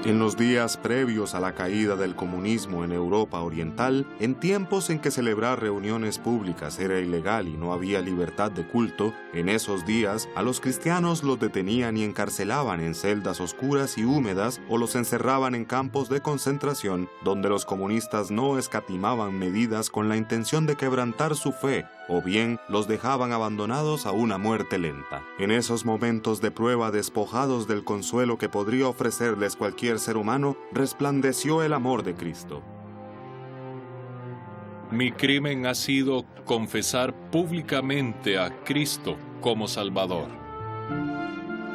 En los días previos a la caída del comunismo en Europa Oriental, en tiempos en que celebrar reuniones públicas era ilegal y no había libertad de culto, en esos días a los cristianos los detenían y encarcelaban en celdas oscuras y húmedas o los encerraban en campos de concentración donde los comunistas no escatimaban medidas con la intención de quebrantar su fe, o bien los dejaban abandonados a una muerte lenta. En esos momentos de prueba, despojados del consuelo que podría ofrecerles cualquier ser humano, resplandeció el amor de Cristo. Mi crimen ha sido confesar públicamente a Cristo como Salvador.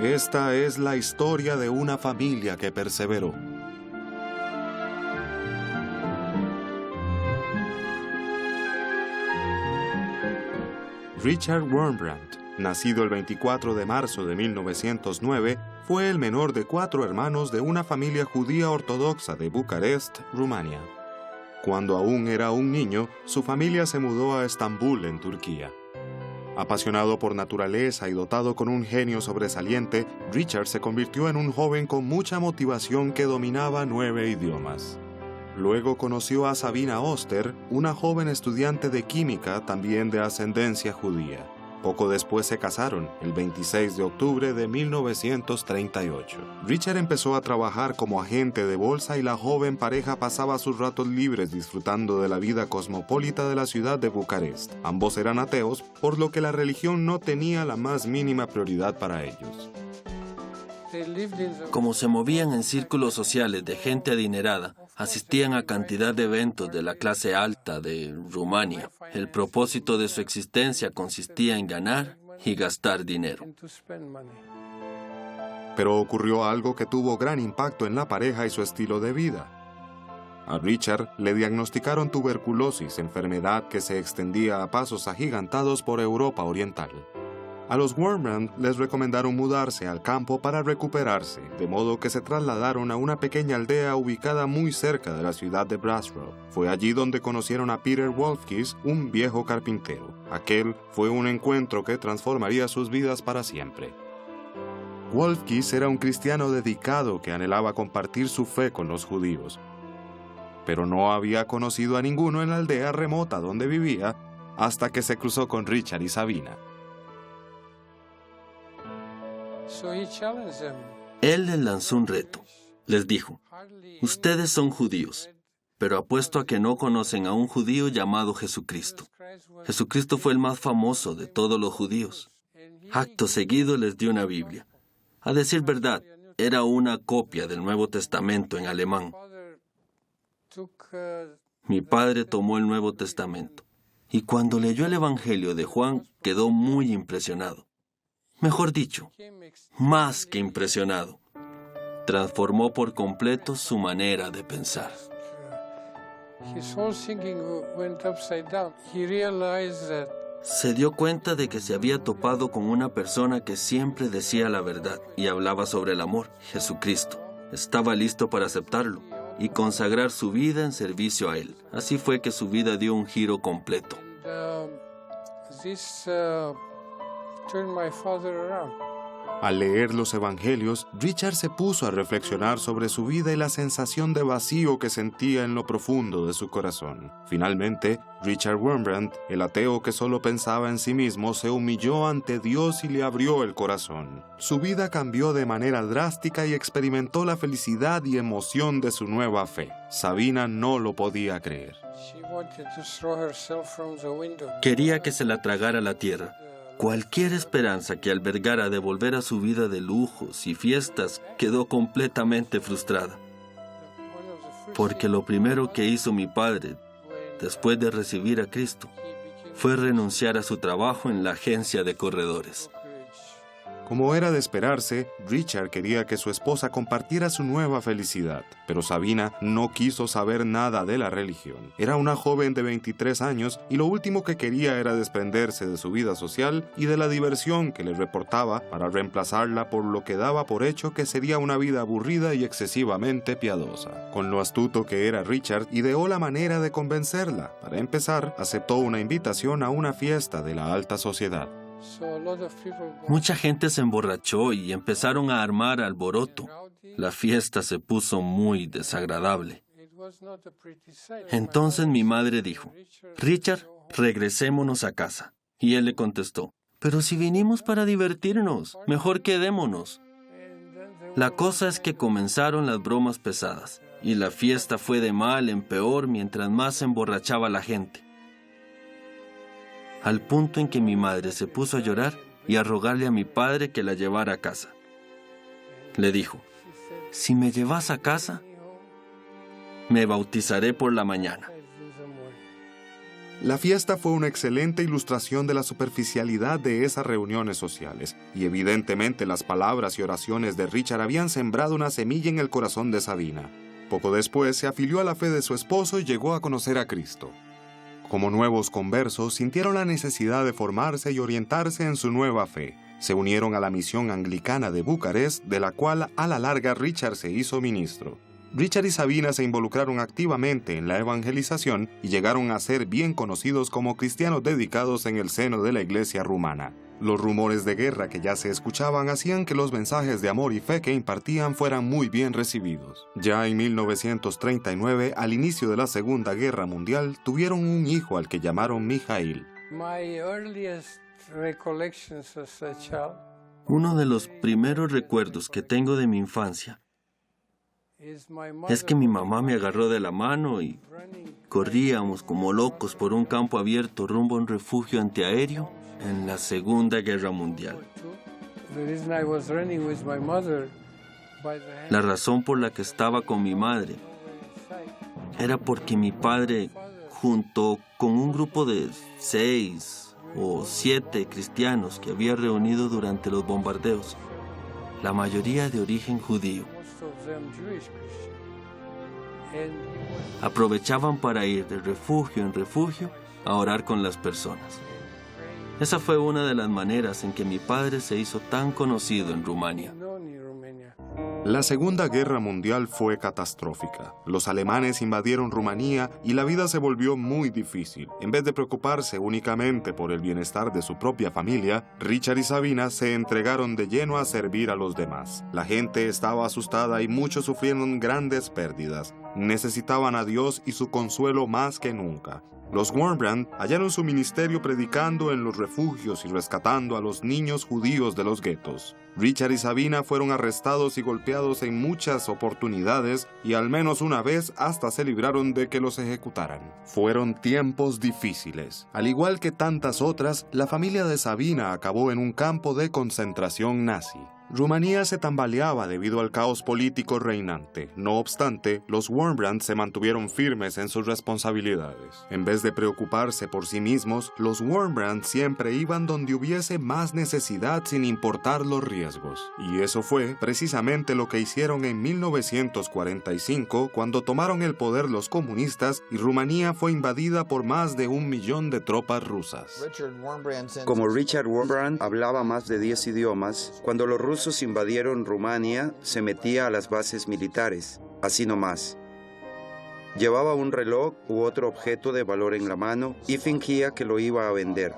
Esta es la historia de una familia que perseveró. Richard Wurmbrand, nacido el 24 de marzo de 1909, fue el menor de 4 hermanos de una familia judía ortodoxa de Bucarest, Rumania. Cuando aún era un niño, su familia se mudó a Estambul, en Turquía. Apasionado por naturaleza y dotado con un genio sobresaliente, Richard se convirtió en un joven con mucha motivación que dominaba 9 idiomas. Luego conoció a Sabina Oster, una joven estudiante de química también de ascendencia judía. Poco después se casaron, el 26 de octubre de 1938. Richard empezó a trabajar como agente de bolsa y la joven pareja pasaba sus ratos libres disfrutando de la vida cosmopolita de la ciudad de Bucarest. Ambos eran ateos, por lo que la religión no tenía la más mínima prioridad para ellos. Como se movían en círculos sociales de gente adinerada, asistían a cantidad de eventos de la clase alta de Rumania. El propósito de su existencia consistía en ganar y gastar dinero. Pero ocurrió algo que tuvo gran impacto en la pareja y su estilo de vida. A Richard le diagnosticaron tuberculosis, enfermedad que se extendía a pasos agigantados por Europa Oriental. A los Wurmbrand les recomendaron mudarse al campo para recuperarse, de modo que se trasladaron a una pequeña aldea ubicada muy cerca de la ciudad de Břeclav. Fue allí donde conocieron a Peter Wolfkis, un viejo carpintero. Aquel fue un encuentro que transformaría sus vidas para siempre. Wolfkis era un cristiano dedicado que anhelaba compartir su fe con los judíos, pero no había conocido a ninguno en la aldea remota donde vivía hasta que se cruzó con Richard y Sabina. Él les lanzó un reto. Les dijo: ustedes son judíos, pero apuesto a que no conocen a un judío llamado Jesucristo. Jesucristo fue el más famoso de todos los judíos. Acto seguido les dio una Biblia. A decir verdad, era una copia del Nuevo Testamento en alemán. Mi padre tomó el Nuevo Testamento y cuando leyó el Evangelio de Juan quedó muy impresionado. Mejor dicho, más que impresionado. Transformó por completo su manera de pensar. Se dio cuenta de que se había topado con una persona que siempre decía la verdad y hablaba sobre el amor, Jesucristo. Estaba listo para aceptarlo y consagrar su vida en servicio a Él. Así fue que su vida dio un giro completo. Al leer los evangelios, Richard se puso a reflexionar sobre su vida y la sensación de vacío que sentía en lo profundo de su corazón. Finalmente, Richard Wurmbrand, el ateo que solo pensaba en sí mismo, se humilló ante Dios y le abrió el corazón. Su vida cambió de manera drástica y experimentó la felicidad y emoción de su nueva fe. Sabina no lo podía creer. Quería que se la tragara la tierra. Cualquier esperanza que albergara de volver a su vida de lujos y fiestas quedó completamente frustrada. Porque lo primero que hizo mi padre, después de recibir a Cristo, fue renunciar a su trabajo en la agencia de corredores. Como era de esperarse, Richard quería que su esposa compartiera su nueva felicidad, pero Sabina no quiso saber nada de la religión. Era una joven de 23 años y lo último que quería era desprenderse de su vida social y de la diversión que le reportaba para reemplazarla por lo que daba por hecho que sería una vida aburrida y excesivamente piadosa. Con lo astuto que era Richard, ideó la manera de convencerla. Para empezar, aceptó una invitación a una fiesta de la alta sociedad. Mucha gente se emborrachó y empezaron a armar alboroto. la fiesta se puso muy desagradable. Entonces mi madre dijo: Richard, regresémonos a casa. Y él le contestó: pero si vinimos para divertirnos, mejor quedémonos. La cosa es que comenzaron las bromas pesadas, y la fiesta fue de mal en peor mientras más se emborrachaba la gente. Al punto en que mi madre se puso a llorar y a rogarle a mi padre que la llevara a casa. Le dijo: si me llevas a casa, me bautizaré por la mañana. La fiesta fue una excelente ilustración de la superficialidad de esas reuniones sociales, y evidentemente las palabras y oraciones de Richard habían sembrado una semilla en el corazón de Sabina. Poco después se afilió a la fe de su esposo y llegó a conocer a Cristo. Como nuevos conversos, sintieron la necesidad de formarse y orientarse en su nueva fe. Se unieron a la misión anglicana de Bucarest, de la cual a la larga Richard se hizo ministro. Richard y Sabina se involucraron activamente en la evangelización y llegaron a ser bien conocidos como cristianos dedicados en el seno de la iglesia rumana. Los rumores de guerra que ya se escuchaban hacían que los mensajes de amor y fe que impartían fueran muy bien recibidos. Ya en 1939, al inicio de la Segunda Guerra Mundial, tuvieron un hijo al que llamaron Mijail. Uno de los primeros recuerdos que tengo de mi infancia es que mi mamá me agarró de la mano y corríamos como locos por un campo abierto rumbo a un refugio antiaéreo en la Segunda Guerra Mundial. La razón por la que estaba con mi madre era porque mi padre, junto con un grupo de 6 o 7 cristianos que había reunido durante los bombardeos, la mayoría de origen judío, aprovechaban para ir de refugio en refugio a orar con las personas. Esa fue una de las maneras en que mi padre se hizo tan conocido en Rumania. La Segunda Guerra Mundial fue catastrófica. Los alemanes invadieron Rumanía y la vida se volvió muy difícil. En vez de preocuparse únicamente por el bienestar de su propia familia, Richard y Sabina se entregaron de lleno a servir a los demás. La gente estaba asustada y muchos sufrieron grandes pérdidas. Necesitaban a Dios y su consuelo más que nunca. Los Wurmbrand hallaron su ministerio predicando en los refugios y rescatando a los niños judíos de los guetos. Richard y Sabina fueron arrestados y golpeados en muchas oportunidades y al menos una vez hasta se libraron de que los ejecutaran. Fueron tiempos difíciles. Al igual que tantas otras, la familia de Sabina acabó en un campo de concentración nazi. Rumanía se tambaleaba debido al caos político reinante. No obstante, los Wurmbrand se mantuvieron firmes en sus responsabilidades. En vez de preocuparse por sí mismos, los Wurmbrand siempre iban donde hubiese más necesidad sin importar los riesgos. Y eso fue precisamente lo que hicieron en 1945, cuando tomaron el poder los comunistas y Rumanía fue invadida por más de 1 millón de tropas rusas. Como Richard Wurmbrand hablaba más de 10 idiomas, cuando los rusos invadieron Rumania, se metía a las bases militares, así nomás. Llevaba un reloj u otro objeto de valor en la mano y fingía que lo iba a vender.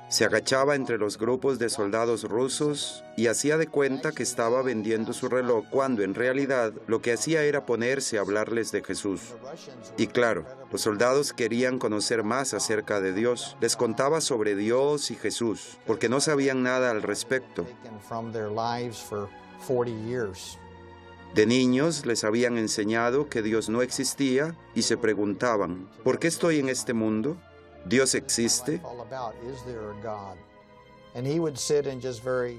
Se agachaba entre los grupos de soldados rusos y hacía de cuenta que estaba vendiendo su reloj cuando en realidad lo que hacía era ponerse a hablarles de Jesús. Y claro, los soldados querían conocer más acerca de Dios. Les contaba sobre Dios y Jesús, porque no sabían nada al respecto. De niños les habían enseñado que Dios no existía y se preguntaban, ¿por qué estoy en este mundo? ¿Dios existe?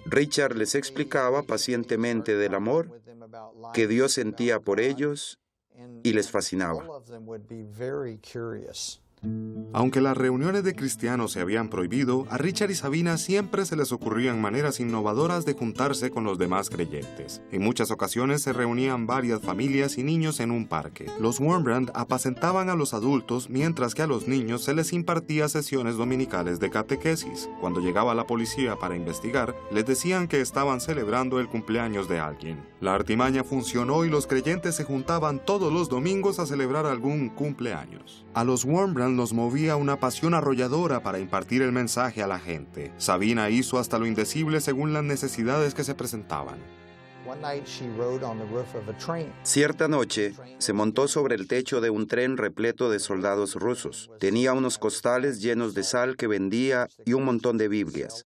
Richard les explicaba pacientemente del amor que Dios sentía por ellos y les fascinaba. Aunque las reuniones de cristianos se habían prohibido, a Richard y Sabina siempre se les ocurrían maneras innovadoras de juntarse con los demás creyentes. En muchas ocasiones se reunían varias familias y niños en un parque. Los Wurmbrand apacentaban a los adultos, mientras que a los niños se les impartía sesiones dominicales de catequesis. Cuando llegaba la policía para investigar, les decían que estaban celebrando el cumpleaños de alguien. La artimaña funcionó y los creyentes se juntaban todos los domingos a celebrar algún cumpleaños. A los Wurmbrand los movía una pasión arrolladora para impartir el mensaje a la gente. Sabina hizo hasta lo indecible según las necesidades que se presentaban. Cierta noche, se montó sobre el techo de un tren repleto de soldados rusos. Tenía unos costales llenos de sal que vendía y un montón de Biblias.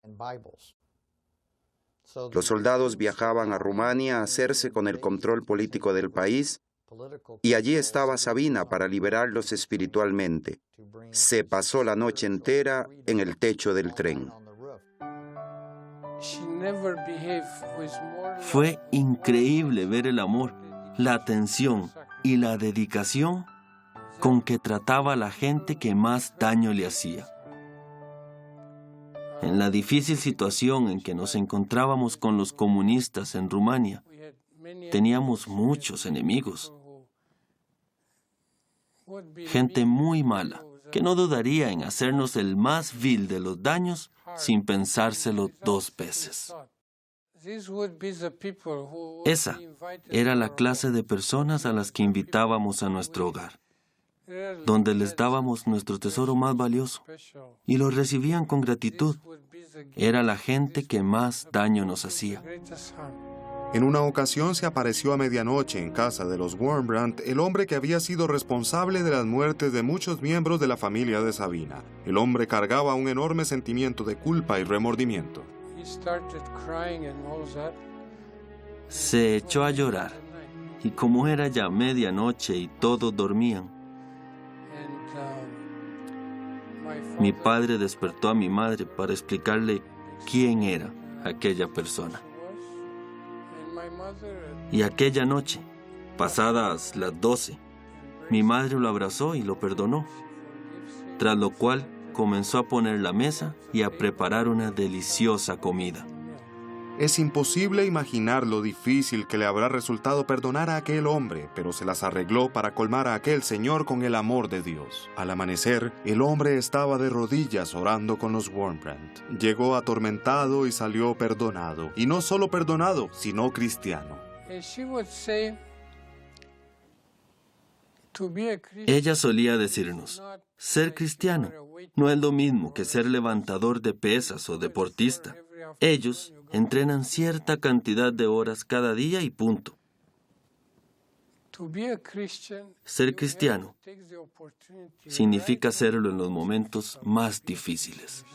Los soldados viajaban a Rumania a hacerse con el control político del país, y allí estaba Sabina para liberarlos espiritualmente. Se pasó la noche entera en el techo del tren. Fue increíble ver el amor, la atención y la dedicación con que trataba a la gente que más daño le hacía. En la difícil situación en que nos encontrábamos con los comunistas en Rumania, teníamos muchos enemigos. Gente muy mala, que no dudaría en hacernos el más vil de los daños sin pensárselo 2 veces. Esa era la clase de personas a las que invitábamos a nuestro hogar, donde les dábamos nuestro tesoro más valioso y los recibían con gratitud. Era la gente que más daño nos hacía. En una ocasión se apareció a medianoche en casa de los Wurmbrand el hombre que había sido responsable de las muertes de muchos miembros de la familia de Sabina. El hombre cargaba un enorme sentimiento de culpa y remordimiento. Se echó a llorar, y como era ya medianoche y todos dormían, mi padre despertó a mi madre para explicarle quién era aquella persona. Y aquella noche, pasadas las 12, mi madre lo abrazó y lo perdonó, tras lo cual comenzó a poner la mesa y a preparar una deliciosa comida. Es imposible imaginar lo difícil que le habrá resultado perdonar a aquel hombre, pero se las arregló para colmar a aquel señor con el amor de Dios. Al amanecer, el hombre estaba de rodillas orando con los Wurmbrand. Llegó atormentado y salió perdonado. Y no solo perdonado, sino cristiano. Ella solía decirnos, ser cristiano no es lo mismo que ser levantador de pesas o deportista. Ellos entrenan cierta cantidad de horas cada día y punto. Ser cristiano significa hacerlo en los momentos más difíciles.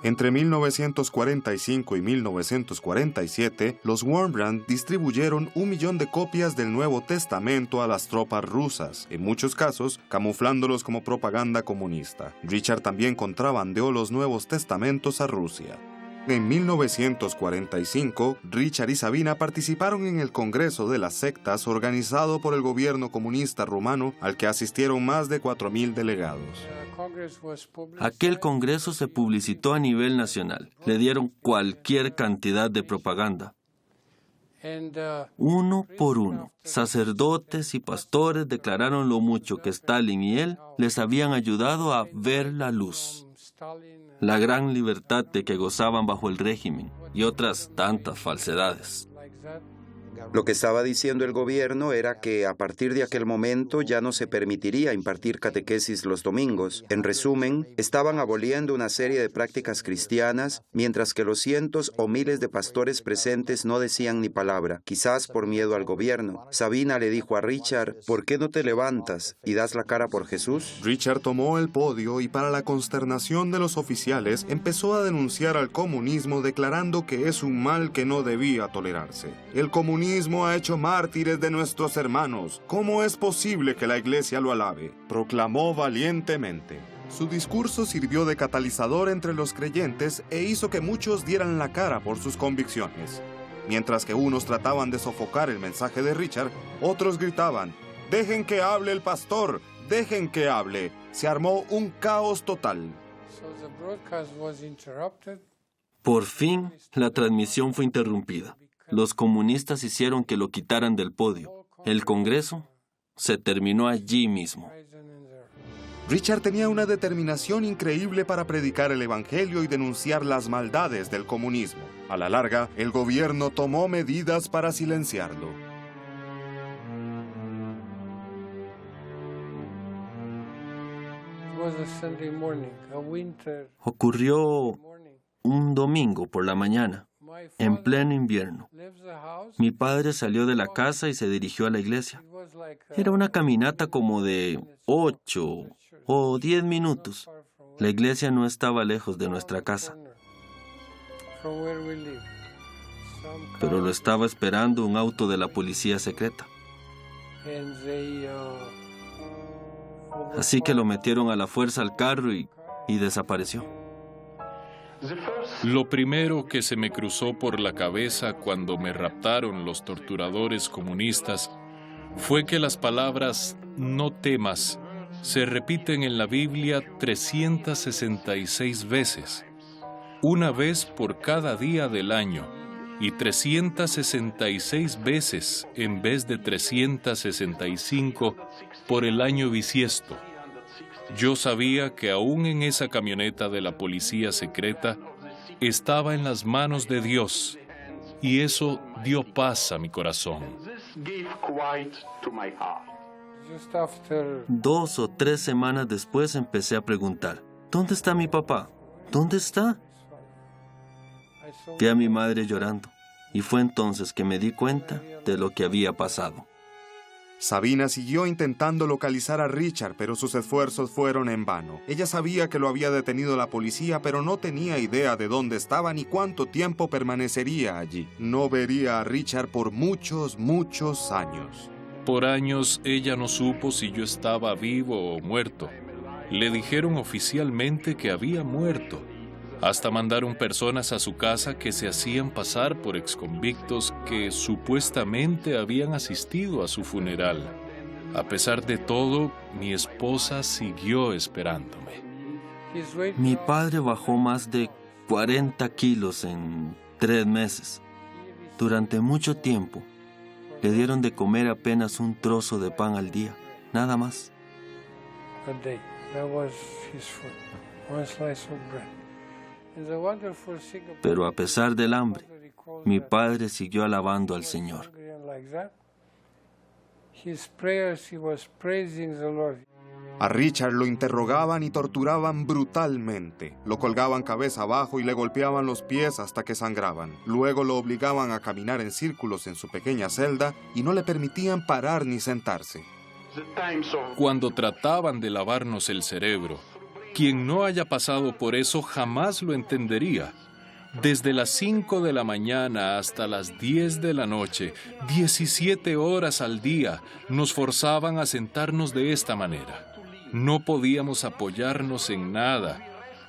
Entre 1945 y 1947, los Wurmbrand distribuyeron 1 millón de copias del Nuevo Testamento a las tropas rusas, en muchos casos camuflándolos como propaganda comunista. Richard también contrabandeó los Nuevos Testamentos a Rusia. En 1945, Richard y Sabina participaron en el Congreso de las Sectas organizado por el gobierno comunista rumano, al que asistieron más de 4.000 delegados. Aquel congreso se publicitó a nivel nacional. Le dieron cualquier cantidad de propaganda. Uno por uno, sacerdotes y pastores declararon lo mucho que Stalin y él les habían ayudado a ver la luz, la gran libertad de que gozaban bajo el régimen y otras tantas falsedades. Lo que estaba diciendo el gobierno era que a partir de aquel momento ya no se permitiría impartir catequesis los domingos. En resumen, estaban aboliendo una serie de prácticas cristianas, mientras que los cientos o miles de pastores presentes no decían ni palabra, quizás por miedo al gobierno. Sabina le dijo a Richard, ¿por qué no te levantas y das la cara por Jesús? Richard tomó el podio y para la consternación de los oficiales empezó a denunciar al comunismo declarando que es un mal que no debía tolerarse. El comunismo ha hecho mártires de nuestros hermanos. ¿Cómo es posible que la iglesia lo alabe?, proclamó valientemente. Su discurso sirvió de catalizador entre los creyentes e hizo que muchos dieran la cara por sus convicciones. Mientras que unos trataban de sofocar el mensaje de Richard, otros gritaban, «¡Dejen que hable el pastor! ¡Dejen que hable!». Se armó un caos total. Por fin, la transmisión fue interrumpida. Los comunistas hicieron que lo quitaran del podio. El Congreso se terminó allí mismo. Richard tenía una determinación increíble para predicar el Evangelio y denunciar las maldades del comunismo. A la larga, el gobierno tomó medidas para silenciarlo. Ocurrió un domingo por la mañana. en pleno invierno. Mi padre salió de la casa y se dirigió a la iglesia. Era una caminata como de 8 o 10 minutos. La iglesia no estaba lejos de nuestra casa, pero lo estaba esperando un auto de la policía secreta. Así que lo metieron a la fuerza al carro y desapareció. Lo primero que se me cruzó por la cabeza cuando me raptaron los torturadores comunistas fue que las palabras "no temas" se repiten en la Biblia 366 veces, una vez por cada día del año, y 366 veces en vez de 365 por el año bisiesto. Yo sabía que aún en esa camioneta de la policía secreta estaba en las manos de Dios, y eso dio paz a mi corazón. 2 o 3 semanas después empecé a preguntar, ¿dónde está mi papá? ¿Dónde está? Vi a mi madre llorando, y fue entonces que me di cuenta de lo que había pasado. Sabina siguió intentando localizar a Richard, pero sus esfuerzos fueron en vano. Ella sabía que lo había detenido la policía, pero no tenía idea de dónde estaba ni cuánto tiempo permanecería allí. No vería a Richard por muchos, muchos años. Por años ella no supo si yo estaba vivo o muerto. Le dijeron oficialmente que había muerto. Hasta mandaron personas a su casa que se hacían pasar por exconvictos que supuestamente habían asistido a su funeral. A pesar de todo, mi esposa siguió esperándome. Mi padre bajó más de 40 kilos en 3 meses. Durante mucho tiempo, le dieron de comer apenas un trozo de pan al día, nada más. Pero a pesar del hambre, mi padre siguió alabando al Señor. A Richard lo interrogaban y torturaban brutalmente. Lo colgaban cabeza abajo y le golpeaban los pies hasta que sangraban. Luego lo obligaban a caminar en círculos en su pequeña celda y no le permitían parar ni sentarse. Cuando trataban de lavarnos el cerebro, quien no haya pasado por eso jamás lo entendería. Desde las 5 de la mañana hasta las 10 de la noche, 17 horas al día, nos forzaban a sentarnos de esta manera. No podíamos apoyarnos en nada,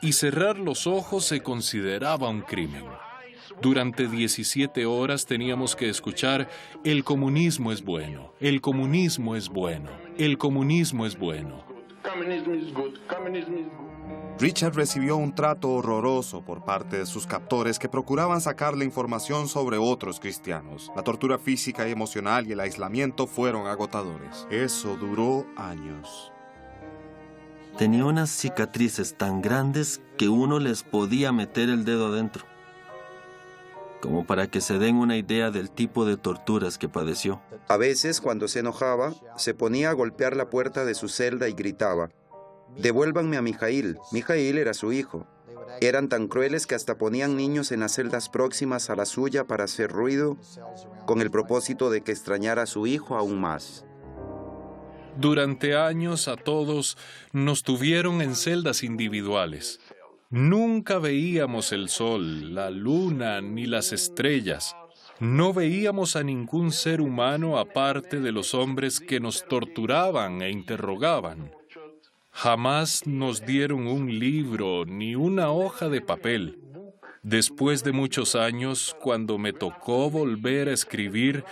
y cerrar los ojos se consideraba un crimen. Durante 17 horas teníamos que escuchar: el comunismo es bueno, el comunismo es bueno, el comunismo es bueno. Richard recibió un trato horroroso por parte de sus captores que procuraban sacarle información sobre otros cristianos. La tortura física y emocional y el aislamiento fueron agotadores. Eso duró años. Tenía unas cicatrices tan grandes que uno les podía meter el dedo adentro, como para que se den una idea del tipo de torturas que padeció. A veces, cuando se enojaba, se ponía a golpear la puerta de su celda y gritaba: «Devuélvanme a Mijail». Mijail era su hijo. Eran tan crueles que hasta ponían niños en las celdas próximas a la suya para hacer ruido, con el propósito de que extrañara a su hijo aún más. Durante años a todos nos tuvieron en celdas individuales. Nunca veíamos el sol, la luna ni las estrellas. No veíamos a ningún ser humano aparte de los hombres que nos torturaban e interrogaban. Jamás nos dieron un libro ni una hoja de papel. Después de muchos años, cuando me tocó volver a escribir,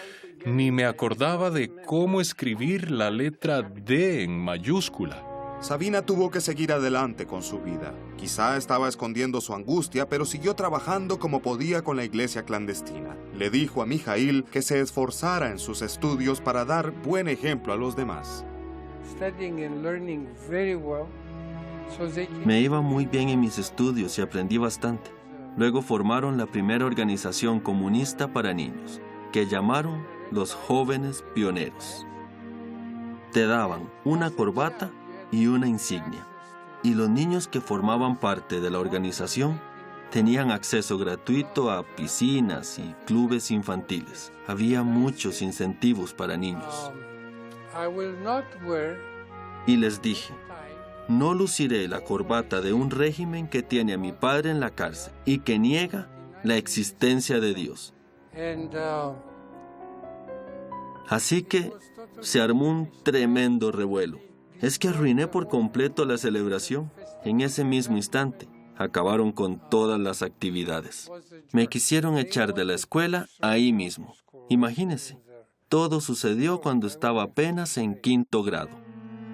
ni me acordaba de cómo escribir la letra D en mayúscula. Sabina tuvo que seguir adelante con su vida. Quizá estaba escondiendo su angustia, pero siguió trabajando como podía con la iglesia clandestina. Le dijo a Mijail que se esforzara en sus estudios para dar buen ejemplo a los demás. Me iba muy bien en mis estudios y aprendí bastante. Luego formaron la primera organización comunista para niños, que llamaron los Jóvenes Pioneros. Te daban una corbata y una insignia, y los niños que formaban parte de la organización Tenían acceso gratuito a piscinas y clubes infantiles. Había muchos incentivos para niños. Y les dije, no luciré la corbata de un régimen que tiene a mi padre en la cárcel y que niega la existencia de Dios. Así que se armó un tremendo revuelo. Es que arruiné por completo la celebración. En ese mismo instante, acabaron con todas las actividades. Me quisieron echar de la escuela ahí mismo. Imagínense, todo sucedió cuando estaba apenas en 5º grado.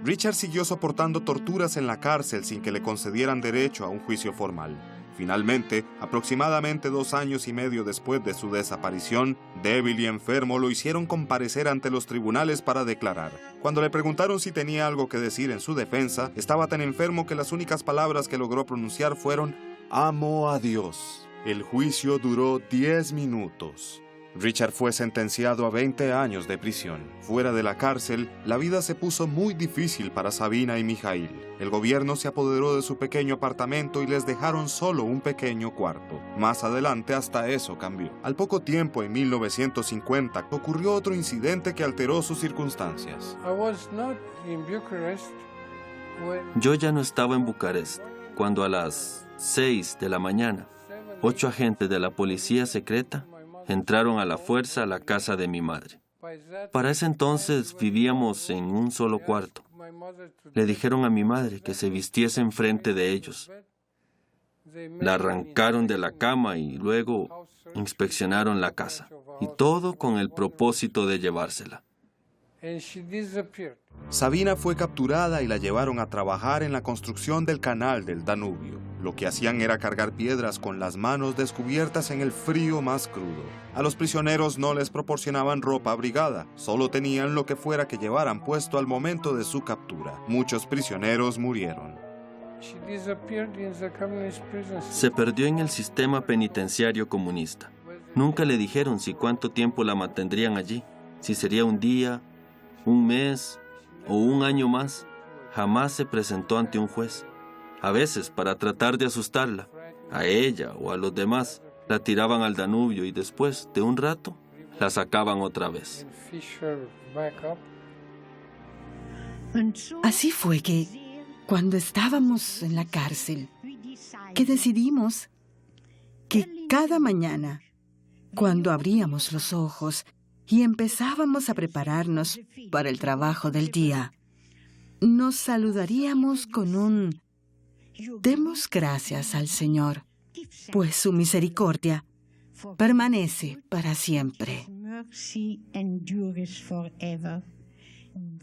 Richard siguió soportando torturas en la cárcel sin que le concedieran derecho a un juicio formal. Finalmente, aproximadamente 2 años y medio después de su desaparición, débil y enfermo lo hicieron comparecer ante los tribunales para declarar. Cuando le preguntaron si tenía algo que decir en su defensa, estaba tan enfermo que las únicas palabras que logró pronunciar fueron «Amo a Dios». El juicio duró 10 minutos. Richard fue sentenciado a 20 años de prisión. Fuera de la cárcel, la vida se puso muy difícil para Sabina y Mijail. El gobierno se apoderó de su pequeño apartamento y les dejaron solo un pequeño cuarto. Más adelante hasta eso cambió. Al poco tiempo, en 1950, ocurrió otro incidente que alteró sus circunstancias. Yo ya no estaba en Bucarest cuando a las 6 de la mañana, 8 agentes de la policía secreta entraron a la fuerza a la casa de mi madre. Para ese entonces vivíamos en un solo cuarto. Le dijeron a mi madre que se vistiese enfrente de ellos. La arrancaron de la cama y luego inspeccionaron la casa. Y todo con el propósito de llevársela. Sabina fue capturada y la llevaron a trabajar en la construcción del canal del Danubio. Lo que hacían era cargar piedras con las manos descubiertas en el frío más crudo. A los prisioneros no les proporcionaban ropa abrigada, solo tenían lo que fuera que llevaran puesto al momento de su captura. Muchos prisioneros murieron. Se perdió en el sistema penitenciario comunista. Nunca le dijeron si cuánto tiempo la mantendrían allí, si sería un día, un mes o un año más. Jamás se presentó ante un juez. A veces, para tratar de asustarla, a ella o a los demás, la tiraban al Danubio y después, de un rato, la sacaban otra vez. Así fue que, cuando estábamos en la cárcel, que decidimos que cada mañana, cuando abríamos los ojos y empezábamos a prepararnos para el trabajo del día, nos saludaríamos con un «Demos gracias al Señor, pues su misericordia permanece para siempre».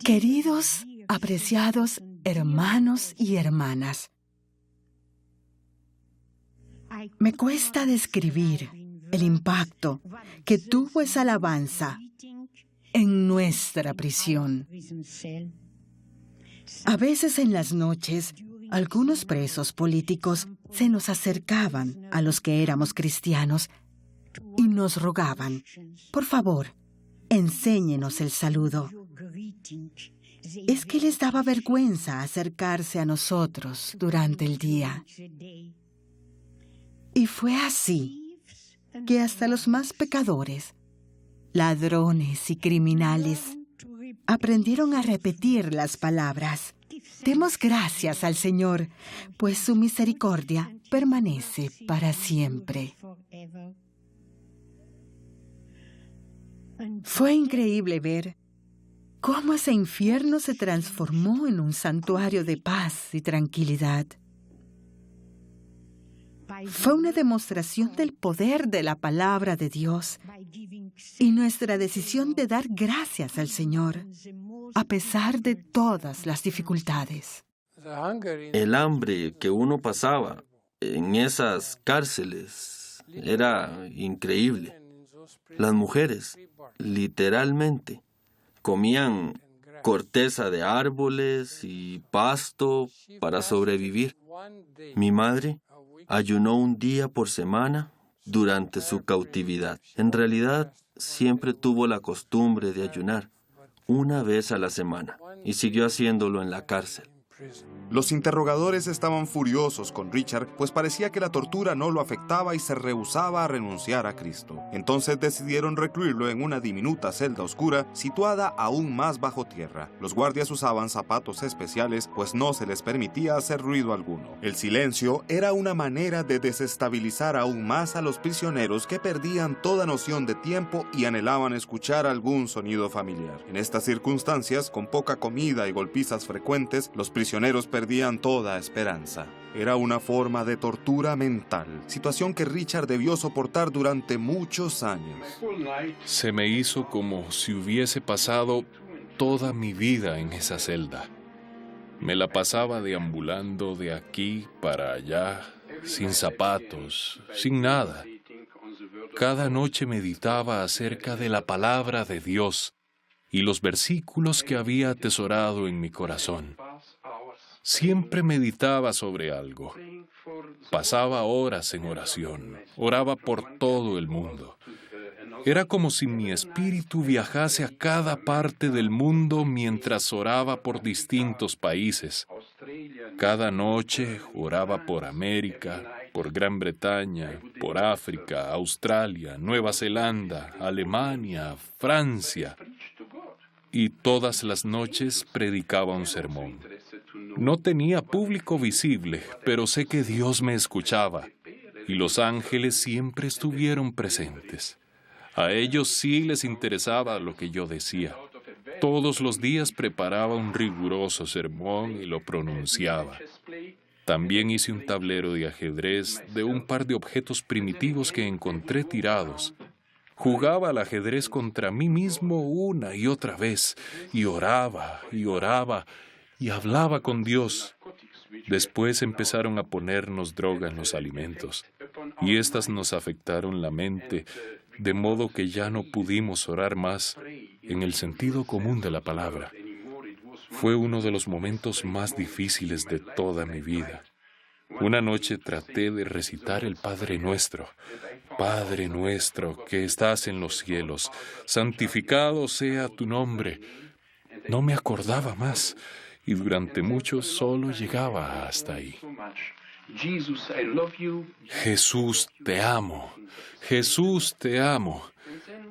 Queridos, apreciados hermanos y hermanas, me cuesta describir el impacto que tuvo esa alabanza en nuestra prisión. A veces en las noches, algunos presos políticos se nos acercaban a los que éramos cristianos y nos rogaban, por favor, enséñenos el saludo. Es que les daba vergüenza acercarse a nosotros durante el día. Y fue así que hasta los más pecadores, ladrones y criminales, aprendieron a repetir las palabras: «Demos gracias al Señor, pues su misericordia permanece para siempre». Fue increíble ver cómo ese infierno se transformó en un santuario de paz y tranquilidad. Fue una demostración del poder de la palabra de Dios y nuestra decisión de dar gracias al Señor, a pesar de todas las dificultades. El hambre que uno pasaba en esas cárceles era increíble. Las mujeres, literalmente, comían corteza de árboles y pasto para sobrevivir. Mi madre ayunó un día por semana durante su cautividad. En realidad, siempre tuvo la costumbre de ayunar una vez a la semana y siguió haciéndolo en la cárcel. Los interrogadores estaban furiosos con Richard, pues parecía que la tortura no lo afectaba y se rehusaba a renunciar a Cristo. Entonces decidieron recluirlo en una diminuta celda oscura situada aún más bajo tierra. Los guardias usaban zapatos especiales, pues no se les permitía hacer ruido alguno. El silencio era una manera de desestabilizar aún más a los prisioneros, que perdían toda noción de tiempo y anhelaban escuchar algún sonido familiar. En estas circunstancias, con poca comida y golpizas frecuentes, los prisioneros perdían toda esperanza. Era una forma de tortura mental, situación que Richard debió soportar durante muchos años. Se me hizo como si hubiese pasado toda mi vida en esa celda. Me la pasaba deambulando de aquí para allá, sin zapatos, sin nada. Cada noche meditaba acerca de la palabra de Dios y los versículos que había atesorado en mi corazón. Siempre meditaba sobre algo. Pasaba horas en oración. Oraba por todo el mundo. Era como si mi espíritu viajase a cada parte del mundo mientras oraba por distintos países. Cada noche oraba por América, por Gran Bretaña, por África, Australia, Nueva Zelanda, Alemania, Francia. Y todas las noches predicaba un sermón. No tenía público visible, pero sé que Dios me escuchaba, y los ángeles siempre estuvieron presentes. A ellos sí les interesaba lo que yo decía. Todos los días preparaba un riguroso sermón y lo pronunciaba. También hice un tablero de ajedrez de un par de objetos primitivos que encontré tirados. Jugaba al ajedrez contra mí mismo una y otra vez, y oraba, y hablaba con Dios. Después empezaron a ponernos droga en los alimentos, y estas nos afectaron la mente, de modo que ya no pudimos orar más en el sentido común de la palabra. Fue uno de los momentos más difíciles de toda mi vida. Una noche traté de recitar el Padre Nuestro. Padre nuestro que estás en los cielos, santificado sea tu nombre. No me acordaba más, y durante mucho solo llegaba hasta ahí. Jesús, te amo. Jesús, te amo.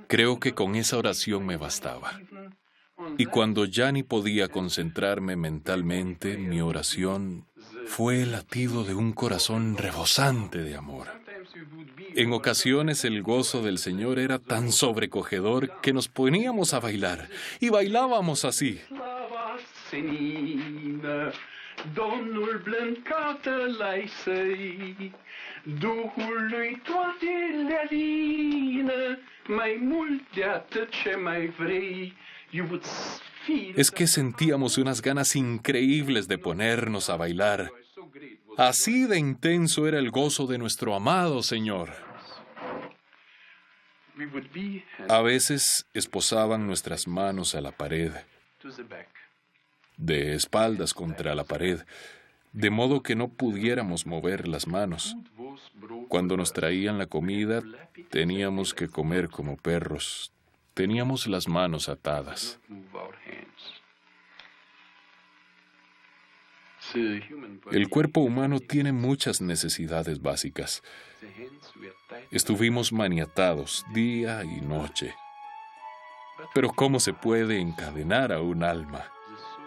Creo que con esa oración me bastaba. Y cuando ya ni podía concentrarme mentalmente, mi oración fue el latido de un corazón rebosante de amor. En ocasiones el gozo del Señor era tan sobrecogedor que nos poníamos a bailar, y bailábamos así. Es que sentíamos unas ganas increíbles de ponernos a bailar. Así de intenso era el gozo de nuestro amado Señor. A veces esposaban nuestras manos a la pared, de espaldas contra la pared, de modo que no pudiéramos mover las manos. Cuando nos traían la comida, teníamos que comer como perros. Teníamos las manos atadas. El cuerpo humano tiene muchas necesidades básicas. Estuvimos maniatados día y noche. Pero ¿cómo se puede encadenar a un alma?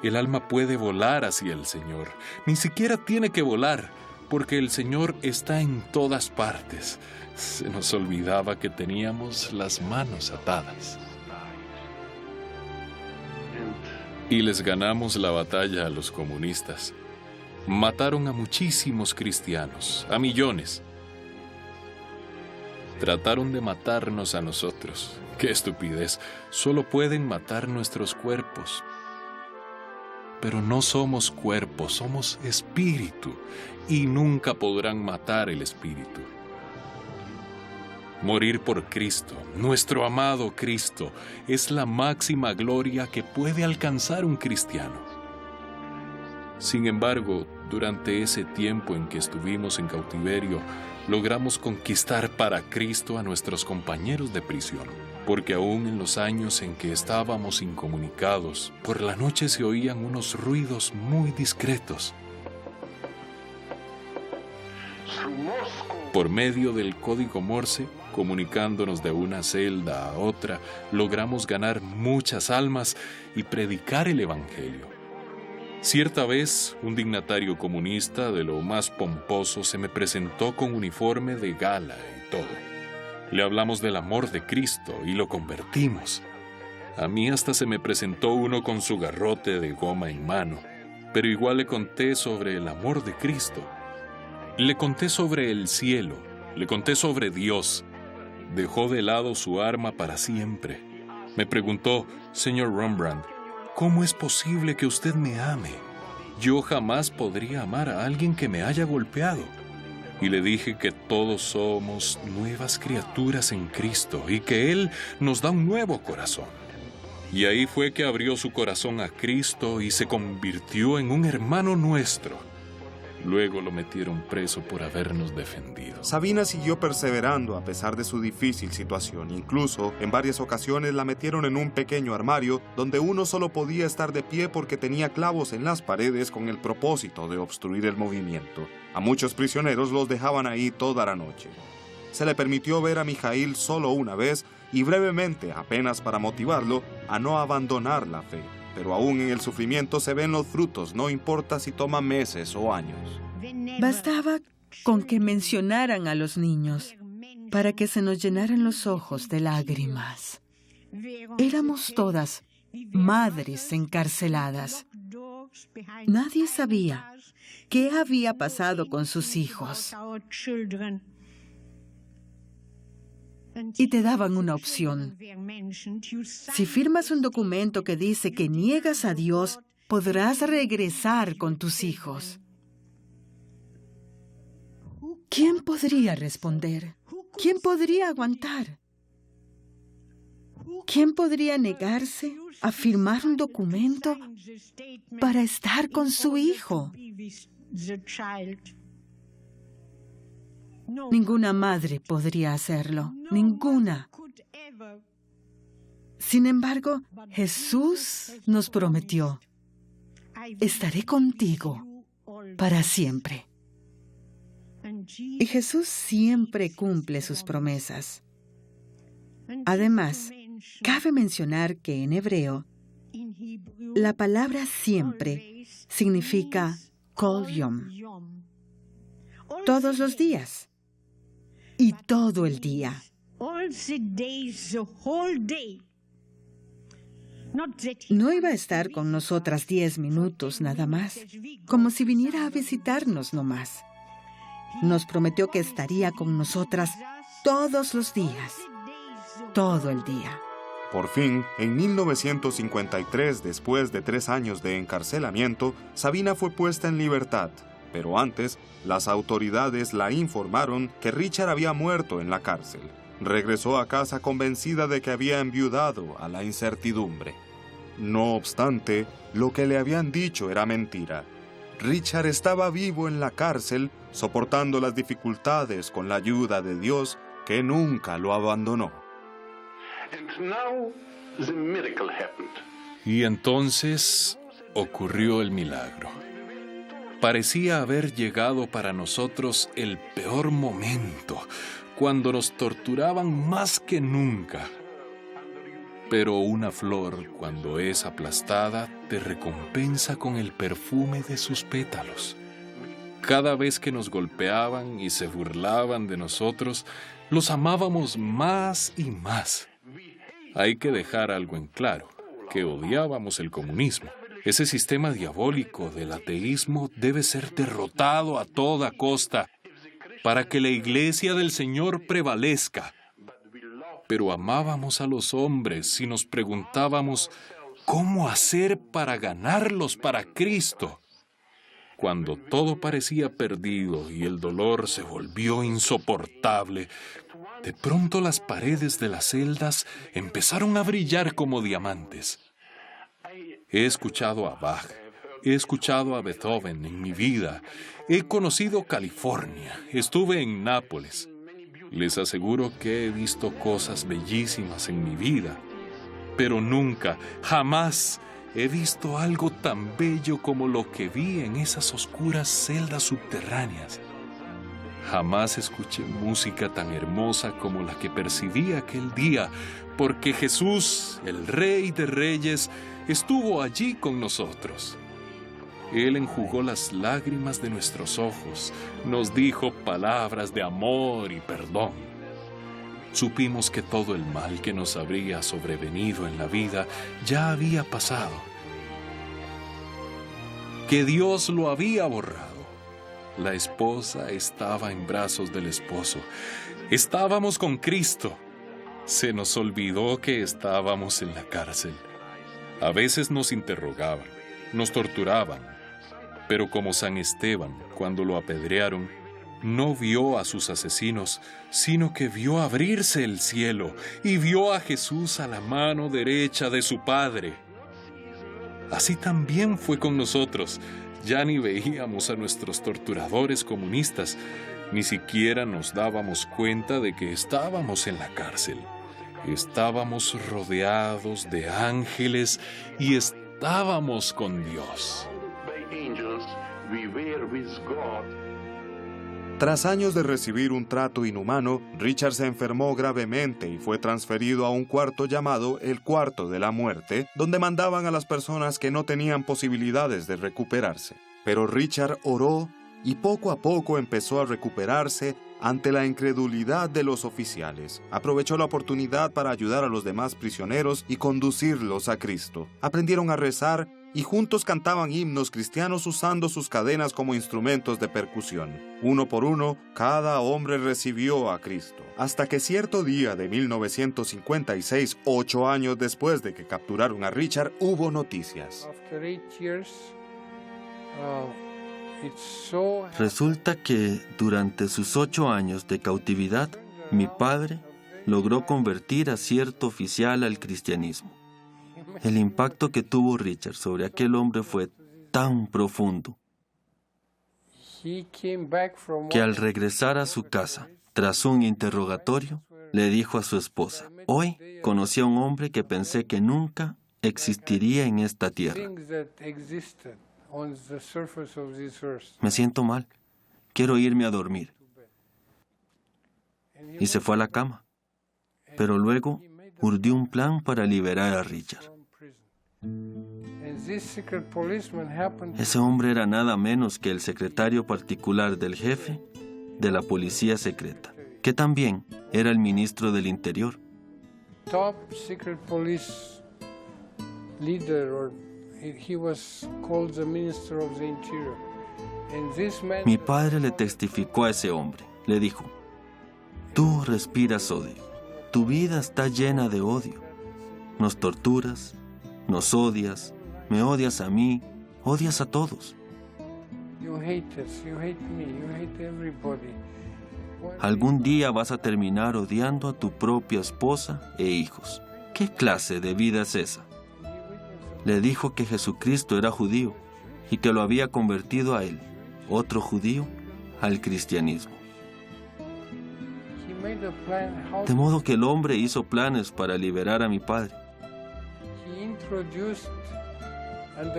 El alma puede volar hacia el Señor. Ni siquiera tiene que volar, porque el Señor está en todas partes. Se nos olvidaba que teníamos las manos atadas. Y les ganamos la batalla a los comunistas. Mataron a muchísimos cristianos, a millones. Trataron de matarnos a nosotros. ¡Qué estupidez! Solo pueden matar nuestros cuerpos. Pero no somos cuerpo, somos espíritu, y nunca podrán matar el espíritu. Morir por Cristo, nuestro amado Cristo, es la máxima gloria que puede alcanzar un cristiano. Sin embargo, durante ese tiempo en que estuvimos en cautiverio, logramos conquistar para Cristo a nuestros compañeros de prisión, porque aún en los años en que estábamos incomunicados, por la noche se oían unos ruidos muy discretos. Por medio del código Morse, comunicándonos de una celda a otra, logramos ganar muchas almas y predicar el Evangelio. Cierta vez, un dignatario comunista de lo más pomposo se me presentó con uniforme de gala y todo. Le hablamos del amor de Cristo y lo convertimos. A mí hasta se me presentó uno con su garrote de goma en mano, pero igual le conté sobre el amor de Cristo. Le conté sobre el cielo, le conté sobre Dios. Dejó de lado su arma para siempre. Me preguntó: «Señor Rembrandt, ¿cómo es posible que usted me ame? Yo jamás podría amar a alguien que me haya golpeado». Y le dije que todos somos nuevas criaturas en Cristo y que Él nos da un nuevo corazón. Y ahí fue que abrió su corazón a Cristo y se convirtió en un hermano nuestro. Luego lo metieron preso por habernos defendido. Sabina siguió perseverando a pesar de su difícil situación. Incluso, en varias ocasiones la metieron en un pequeño armario donde uno solo podía estar de pie porque tenía clavos en las paredes con el propósito de obstruir el movimiento. A muchos prisioneros los dejaban ahí toda la noche. Se le permitió ver a Mijaíl solo una vez y brevemente, apenas para motivarlo a no abandonar la fe. Pero aún en el sufrimiento se ven los frutos, no importa si toma meses o años. Bastaba con que mencionaran a los niños para que se nos llenaran los ojos de lágrimas. Éramos todas madres encarceladas. Nadie sabía qué había pasado con sus hijos. Y te daban una opción. Si firmas un documento que dice que niegas a Dios, podrás regresar con tus hijos. ¿Quién podría responder? ¿Quién podría aguantar? ¿Quién podría negarse a firmar un documento para estar con su hijo? Ninguna madre podría hacerlo, ninguna. Sin embargo, Jesús nos prometió: estaré contigo para siempre. Y Jesús siempre cumple sus promesas. Además, cabe mencionar que en hebreo, la palabra siempre significa kol yom, todos los días y todo el día. No iba a estar con nosotras 10 minutos nada más, como si viniera a visitarnos nomás. Nos prometió que estaría con nosotras todos los días, todo el día. Por fin, en 1953, después de 3 años de encarcelamiento, Sabina fue puesta en libertad. Pero antes, las autoridades la informaron que Richard había muerto en la cárcel. Regresó a casa convencida de que había enviudado a la incertidumbre. No obstante, lo que le habían dicho era mentira. Richard estaba vivo en la cárcel, soportando las dificultades con la ayuda de Dios, que nunca lo abandonó. Y entonces ocurrió el milagro. Parecía haber llegado para nosotros el peor momento, cuando nos torturaban más que nunca. Pero una flor, cuando es aplastada, te recompensa con el perfume de sus pétalos. Cada vez que nos golpeaban y se burlaban de nosotros, los amábamos más y más. Hay que dejar algo en claro, que odiábamos el comunismo. Ese sistema diabólico del ateísmo debe ser derrotado a toda costa para que la iglesia del Señor prevalezca. Pero amábamos a los hombres y nos preguntábamos cómo hacer para ganarlos para Cristo. Cuando todo parecía perdido y el dolor se volvió insoportable, de pronto las paredes de las celdas empezaron a brillar como diamantes. He escuchado a Bach, he escuchado a Beethoven en mi vida, he conocido California, estuve en Nápoles. Les aseguro que he visto cosas bellísimas en mi vida, pero nunca, jamás he visto algo tan bello como lo que vi en esas oscuras celdas subterráneas. Jamás escuché música tan hermosa como la que percibí aquel día, porque Jesús, el Rey de Reyes, estuvo allí con nosotros. Él enjugó las lágrimas de nuestros ojos, nos dijo palabras de amor y perdón. Supimos que todo el mal que nos habría sobrevenido en la vida ya había pasado, que Dios lo había borrado. La esposa estaba en brazos del esposo. Estábamos con Cristo. Se nos olvidó que estábamos en la cárcel. A veces nos interrogaban, nos torturaban, pero como San Esteban, cuando lo apedrearon, no vio a sus asesinos, sino que vio abrirse el cielo y vio a Jesús a la mano derecha de su Padre. Así también fue con nosotros. Ya ni veíamos a nuestros torturadores comunistas, ni siquiera nos dábamos cuenta de que estábamos en la cárcel. Estábamos rodeados de ángeles y estábamos con Dios. Tras años de recibir un trato inhumano, Richard se enfermó gravemente y fue transferido a un cuarto llamado el Cuarto de la Muerte, donde mandaban a las personas que no tenían posibilidades de recuperarse. Pero Richard oró y poco a poco empezó a recuperarse ante la incredulidad de los oficiales. Aprovechó la oportunidad para ayudar a los demás prisioneros y conducirlos a Cristo. Aprendieron a rezar y juntos cantaban himnos cristianos usando sus cadenas como instrumentos de percusión. Uno por uno, cada hombre recibió a Cristo. Hasta que cierto día de 1956, 8 años después de que capturaron a Richard, hubo noticias. Resulta que durante sus 8 años de cautividad, mi padre logró convertir a cierto oficial al cristianismo. El impacto que tuvo Richard sobre aquel hombre fue tan profundo que al regresar a su casa, tras un interrogatorio, le dijo a su esposa: «Hoy conocí a un hombre que pensé que nunca existiría en esta tierra. Me siento mal, quiero irme a dormir». Y se fue a la cama, pero luego urdió un plan para liberar a Richard. Ese hombre era nada menos que el secretario particular del jefe de la policía secreta, que también era el ministro del Interior. Mi padre le testificó a ese hombre. Le dijo: «Tú respiras odio. Tu vida está llena de odio. Nos torturas, nos odias, me odias a mí, odias a todos. Algún día vas a terminar odiando a tu propia esposa e hijos. ¿Qué clase de vida es esa?». Le dijo que Jesucristo era judío y que lo había convertido a él, otro judío, al cristianismo. De modo que el hombre hizo planes para liberar a mi padre.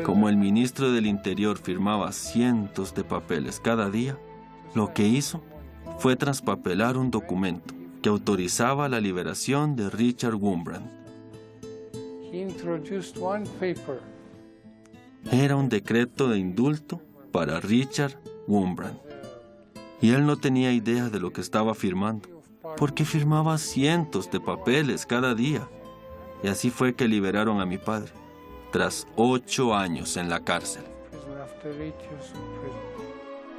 Como el ministro del Interior firmaba cientos de papeles cada día, lo que hizo fue traspapelar un documento que autorizaba la liberación de Richard Wurmbrand. Era un decreto de indulto para Richard Wurmbrand. Y él no tenía idea de lo que estaba firmando, porque firmaba cientos de papeles cada día. Y así fue que liberaron a mi padre, tras 8 años en la cárcel.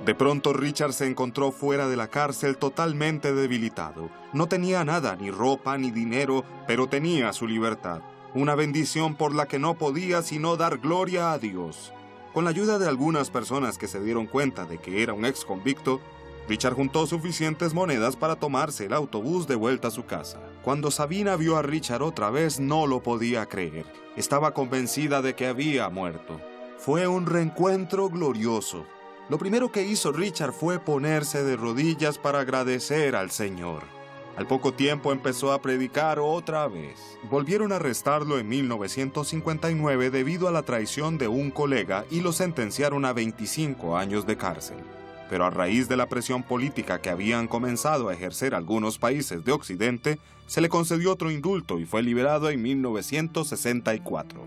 De pronto Richard se encontró fuera de la cárcel totalmente debilitado. No tenía nada, ni ropa, ni dinero, pero tenía su libertad. Una bendición por la que no podía sino dar gloria a Dios. Con la ayuda de algunas personas que se dieron cuenta de que era un ex convicto, Richard juntó suficientes monedas para tomarse el autobús de vuelta a su casa. Cuando Sabina vio a Richard otra vez, no lo podía creer. Estaba convencida de que había muerto. Fue un reencuentro glorioso. Lo primero que hizo Richard fue ponerse de rodillas para agradecer al Señor. Al poco tiempo empezó a predicar otra vez. Volvieron a arrestarlo en 1959 debido a la traición de un colega y lo sentenciaron a 25 años de cárcel. Pero a raíz de la presión política que habían comenzado a ejercer algunos países de Occidente, se le concedió otro indulto y fue liberado en 1964.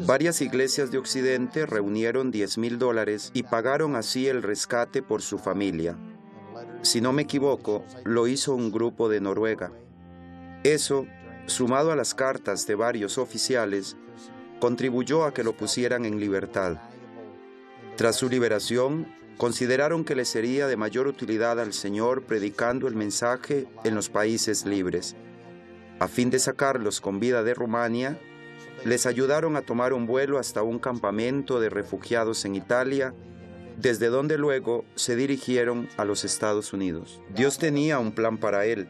Varias iglesias de Occidente reunieron $10,000 y pagaron así el rescate por su familia. Si no me equivoco, lo hizo un grupo de Noruega. Eso, sumado a las cartas de varios oficiales, contribuyó a que lo pusieran en libertad. Tras su liberación, consideraron que le sería de mayor utilidad al Señor predicando el mensaje en los países libres. A fin de sacarlos con vida de Rumania, les ayudaron a tomar un vuelo hasta un campamento de refugiados en Italia, desde donde luego se dirigieron a los Estados Unidos. Dios tenía un plan para él.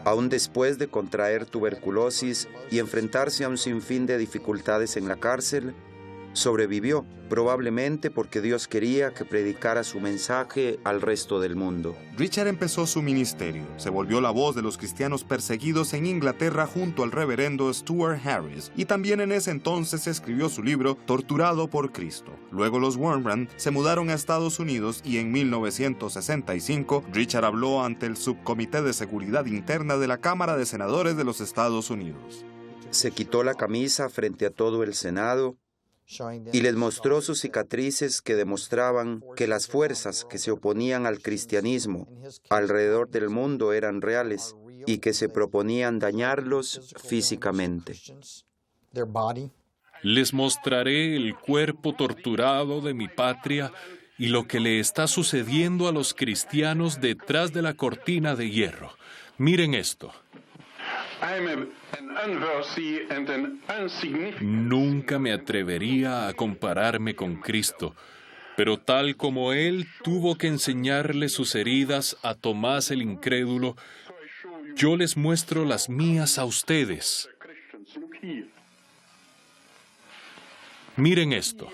Aún después de contraer tuberculosis y enfrentarse a un sinfín de dificultades en la cárcel, sobrevivió, probablemente porque Dios quería que predicara su mensaje al resto del mundo. Richard empezó su ministerio. Se volvió la voz de los cristianos perseguidos en Inglaterra junto al reverendo Stuart Harris, y también en ese entonces escribió su libro Torturado por Cristo. Luego los Wurmbrand se mudaron a Estados Unidos y en 1965 Richard habló ante el Subcomité de Seguridad Interna de la Cámara de Senadores de los Estados Unidos. Se quitó la camisa frente a todo el Senado y les mostró sus cicatrices que demostraban que las fuerzas que se oponían al cristianismo alrededor del mundo eran reales y que se proponían dañarlos físicamente. Les mostraré el cuerpo torturado de mi patria y lo que le está sucediendo a los cristianos detrás de la cortina de hierro. Miren esto. Nunca me atrevería a compararme con Cristo, pero tal como Él tuvo que enseñarle sus heridas a Tomás el incrédulo, yo les muestro las mías a ustedes. Miren esto.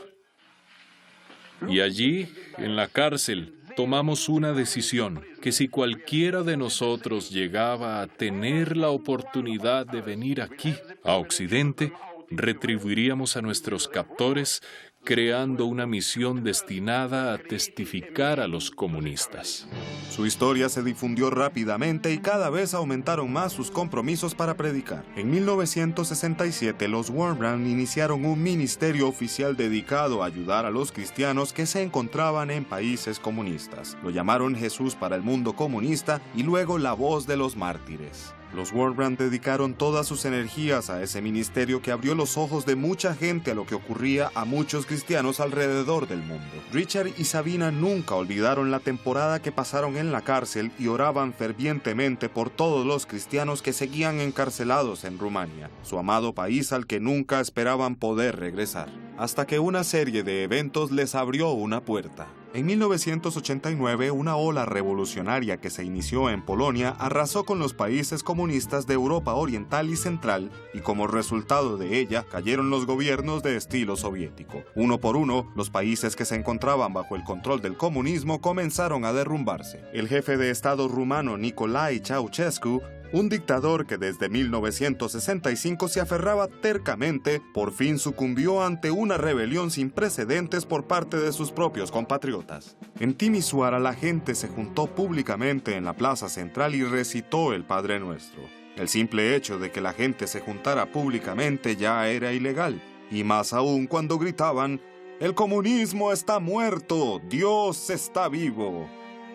Y allí, en la cárcel, tomamos una decisión, que si cualquiera de nosotros llegaba a tener la oportunidad de venir aquí, a Occidente, retribuiríamos a nuestros captores creando una misión destinada a testificar a los comunistas. Su historia se difundió rápidamente y cada vez aumentaron más sus compromisos para predicar. En 1967, los Wurmbrand iniciaron un ministerio oficial dedicado a ayudar a los cristianos que se encontraban en países comunistas. Lo llamaron Jesús para el mundo comunista y luego la voz de los mártires. Los Wurmbrand dedicaron todas sus energías a ese ministerio que abrió los ojos de mucha gente a lo que ocurría a muchos cristianos alrededor del mundo. Richard y Sabina nunca olvidaron la temporada que pasaron en la cárcel y oraban fervientemente por todos los cristianos que seguían encarcelados en Rumania, su amado país al que nunca esperaban poder regresar, hasta que una serie de eventos les abrió una puerta. En 1989, una ola revolucionaria que se inició en Polonia arrasó con los países comunistas de Europa Oriental y Central, y como resultado de ella cayeron los gobiernos de estilo soviético. Uno por uno, los países que se encontraban bajo el control del comunismo comenzaron a derrumbarse. El jefe de Estado rumano Nicolae Ceausescu, un dictador que desde 1965 se aferraba tercamente, por fin sucumbió ante una rebelión sin precedentes por parte de sus propios compatriotas. En Timișoara la gente se juntó públicamente en la plaza central y recitó el Padre Nuestro. El simple hecho de que la gente se juntara públicamente ya era ilegal, y más aún cuando gritaban: «¡El comunismo está muerto! ¡Dios está vivo!».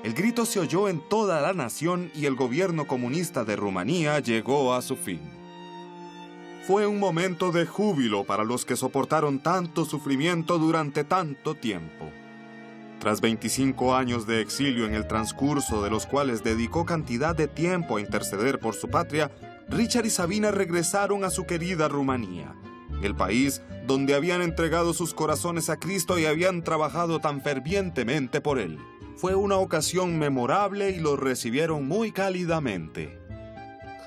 El grito se oyó en toda la nación y el gobierno comunista de Rumanía llegó a su fin. Fue un momento de júbilo para los que soportaron tanto sufrimiento durante tanto tiempo. Tras 25 años de exilio en el transcurso de los cuales dedicó cantidad de tiempo a interceder por su patria, Richard y Sabina regresaron a su querida Rumanía, el país donde habían entregado sus corazones a Cristo y habían trabajado tan fervientemente por Él. Fue una ocasión memorable y lo recibieron muy cálidamente.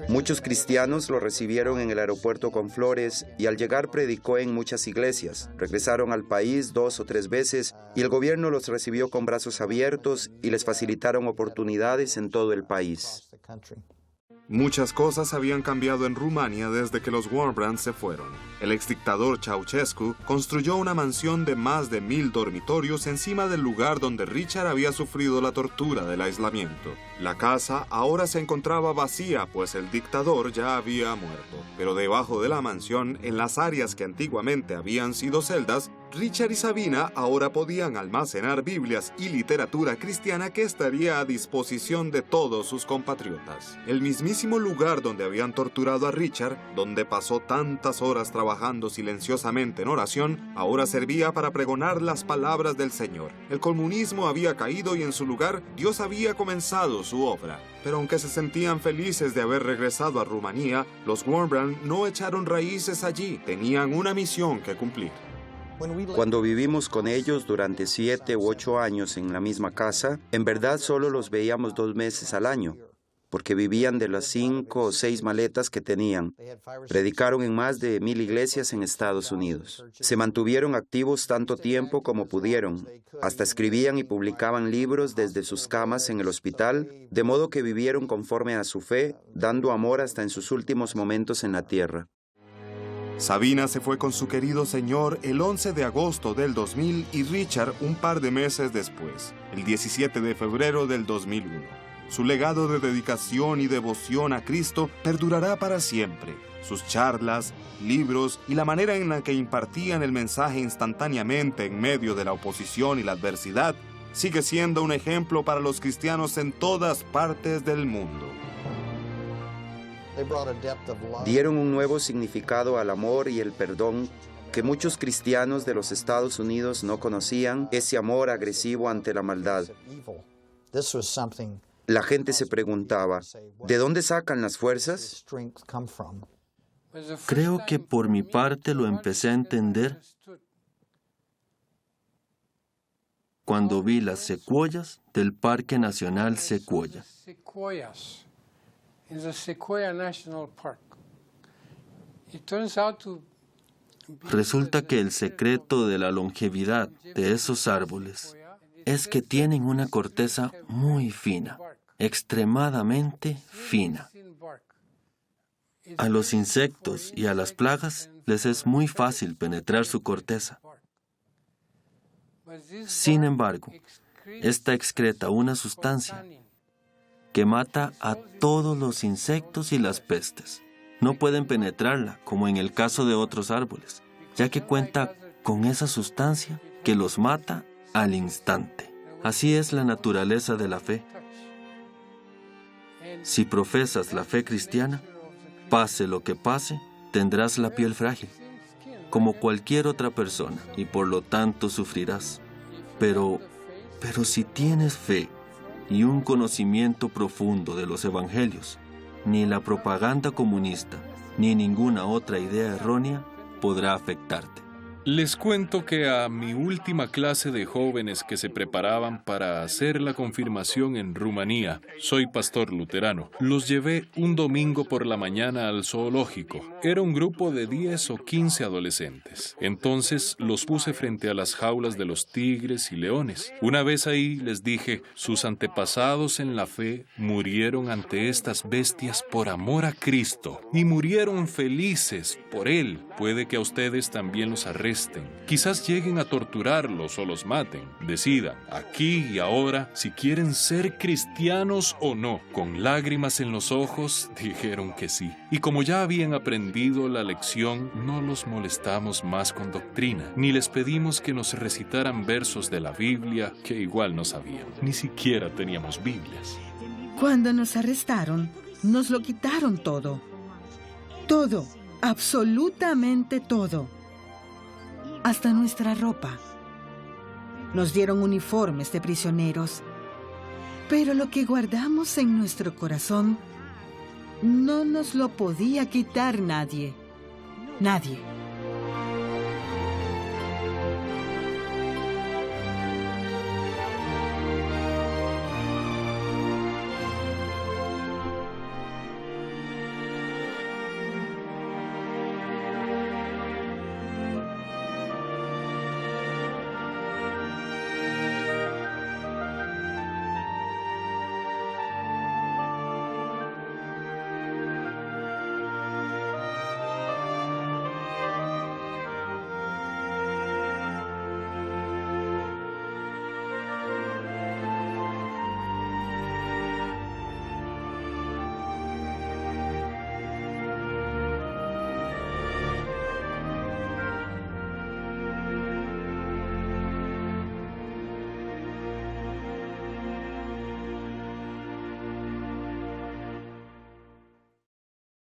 Muchos cristianos lo recibieron en el aeropuerto con flores y al llegar predicó en muchas iglesias. Regresaron al país 2 o 3 veces y el gobierno los recibió con brazos abiertos y les facilitaron oportunidades en todo el país. Muchas cosas habían cambiado en Rumania desde que los Wurmbrand se fueron. El exdictador Ceausescu construyó una mansión de más de 1000 dormitorios encima del lugar donde Richard había sufrido la tortura del aislamiento. La casa ahora se encontraba vacía, pues el dictador ya había muerto. Pero debajo de la mansión, en las áreas que antiguamente habían sido celdas, Richard y Sabina ahora podían almacenar Biblias y literatura cristiana que estaría a disposición de todos sus compatriotas. El mismísimo lugar donde habían torturado a Richard, donde pasó tantas horas trabajando silenciosamente en oración, ahora servía para pregonar las palabras del Señor. El comunismo había caído y en su lugar Dios había comenzado su obra. Pero aunque se sentían felices de haber regresado a Rumanía, los Wurmbrand no echaron raíces allí. Tenían una misión que cumplir. Cuando vivimos con ellos durante 7 u 8 años en la misma casa, en verdad solo los veíamos 2 meses al año, porque vivían de las 5 o 6 maletas que tenían. Predicaron en más de 1000 iglesias en Estados Unidos. Se mantuvieron activos tanto tiempo como pudieron. Hasta escribían y publicaban libros desde sus camas en el hospital, de modo que vivieron conforme a su fe, dando amor hasta en sus últimos momentos en la tierra. Sabina se fue con su querido señor el 11 de agosto del 2000 y Richard un par de meses después, el 17 de febrero del 2001. Su legado de dedicación y devoción a Cristo perdurará para siempre. Sus charlas, libros y la manera en la que impartían el mensaje instantáneamente en medio de la oposición y la adversidad sigue siendo un ejemplo para los cristianos en todas partes del mundo. Dieron un nuevo significado al amor y el perdón que muchos cristianos de los Estados Unidos no conocían, ese amor agresivo ante la maldad. La gente se preguntaba, ¿de dónde sacan las fuerzas? Creo que por mi parte lo empecé a entender cuando vi las secuoyas del Parque Nacional Sequoia. Resulta que el secreto de la longevidad de esos árboles es que tienen una corteza muy fina, extremadamente fina. A los insectos y a las plagas les es muy fácil penetrar su corteza. Sin embargo, esta excreta una sustancia que mata a todos los insectos y las pestes. No pueden penetrarla, como en el caso de otros árboles, ya que cuenta con esa sustancia que los mata al instante. Así es la naturaleza de la fe. Si profesas la fe cristiana, pase lo que pase, tendrás la piel frágil, como cualquier otra persona, y por lo tanto sufrirás. Pero si tienes fe y un conocimiento profundo de los evangelios, ni la propaganda comunista, ni ninguna otra idea errónea podrá afectarte. Les cuento que a mi última clase de jóvenes que se preparaban para hacer la confirmación en Rumanía, soy pastor luterano, los llevé un domingo por la mañana al zoológico. Era un grupo de 10 o 15 adolescentes. Entonces los puse frente a las jaulas de los tigres y leones. Una vez ahí les dije, sus antepasados en la fe murieron ante estas bestias por amor a Cristo y murieron felices por Él. Puede que a ustedes también los arresten. Quizás lleguen a torturarlos o los maten. Decidan, aquí y ahora, si quieren ser cristianos o no. Con lágrimas en los ojos, dijeron que sí. Y como ya habían aprendido la lección, no los molestamos más con doctrina, ni les pedimos que nos recitaran versos de la Biblia, que igual no sabían. Ni siquiera teníamos Biblias. Cuando nos arrestaron, nos lo quitaron todo. Todo, absolutamente todo. Hasta nuestra ropa. Nos dieron uniformes de prisioneros. Pero lo que guardamos en nuestro corazón no nos lo podía quitar nadie. Nadie.